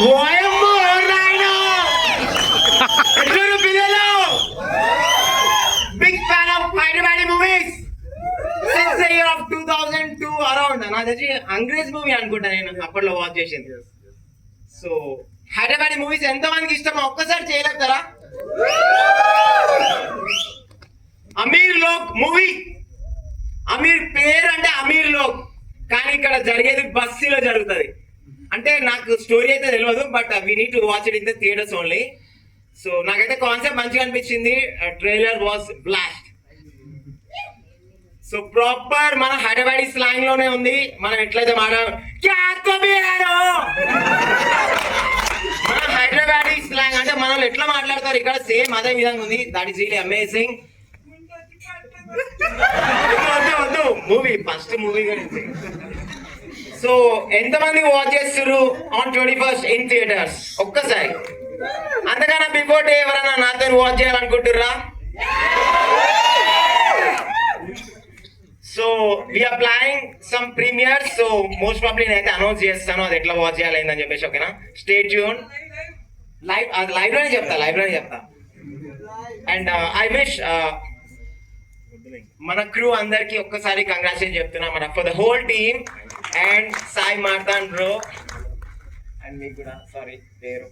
ఓయమ్మో నాయనా ఎట్లున్నారు పిల్లలు big fan of Hyderabadi movies since the year of 2002 around నా తెలిసి అంగ్రేజ్ మూవీ అనుకుంటా నేను అప్పట్లో వాచ్ చేసింది. సో హైదరాబాదీ మూవీస్ ఎంత మందికి ఇష్టమో ఒక్కసారి చేయలేస్తారా? అమీర్ లోక్ మూవీ, అమీర్ పేరు అంటే అమీర్ లోక్, కానీ ఇక్కడ జరిగేది బస్సులో జరుగుతుంది. అంటే నాకు స్టోరీ అయితే తెలియదు, but we need to watch it in the theatres only. So నాకైతే కాన్సెప్ట్ మంచిగా అనిపించింది. Trailer was blast. So proper మన హైదరాబాదీ స్లాంగ్ లోనే ఉంది. మనం ఎట్లయితే మన హైదరాబాదీ స్లాంగ్ అంటే మనం ఎట్లా మాట్లాడతారు ఇక్కడ సేమ్ అదే విధంగా ఉంది. That is really amazing. వద్దు మూవీ ఫస్ట్ మూవీ గురించి. సో ఎంతమంది వాచ్ చేస్తారు ఆన్ 21st ఇన్ థియేటర్స్? ఒక్కసారి. అంతకన్నా బిఫోర్ డే ఎవరైనా నాతో వాచ్ చేయాలనుకుంటుర్రా? So we're planning some premieres. So most probably నేనైతే అనౌన్స్ చేస్తాను అది ఎట్లా వాచ్ చేయాలి అని చెప్పేసి. ఓకేనా? Stay tune. లైవ్ లోనే చెప్తా. అండ్ ఐ విష్ మన క్రూ అందరికి ఒక్కసారి కంగ్రాచులేషన్ చెప్తున్నా మన for the whole team and Sai Marthan bro and మీకు కూడా సారీ పేరు.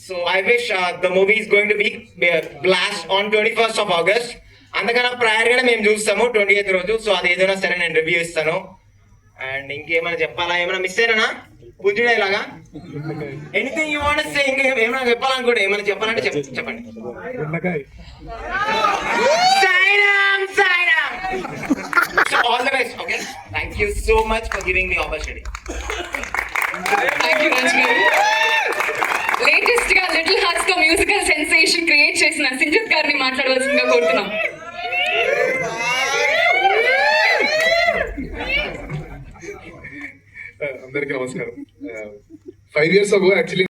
So I wish the movie is going to be blast on 21st of August. అందుకన్నా ప్రయర్ గా మేము చూస్తాము 28th రోజు. సో అది ఏదైనా సరే నేను రివ్యూ ఇస్తాను. అండ్ ఇంకేమైనా చెప్పాలా? ఏమైనా మిస్ అయినా పూజుడే ఇలాగా anything you want to say? ఇంకా ఏమైనా చెప్పాలనుకుంటే ఏమైనా చెప్పాలంటే చెప్పండి. So all the best. Okay, thank you so much for giving me opportunity. Thank you Raj garu. Latest గా లిటిల్ హార్ట్స్ తో మ్యూజికల్ సెన్సేషన్ క్రియేట్ చేసిన సింజిత్ గారిని మాట్లాడవలసిందిగా కోరుతున్నాం. అందరికీ నమస్కారం. 5 years ago actually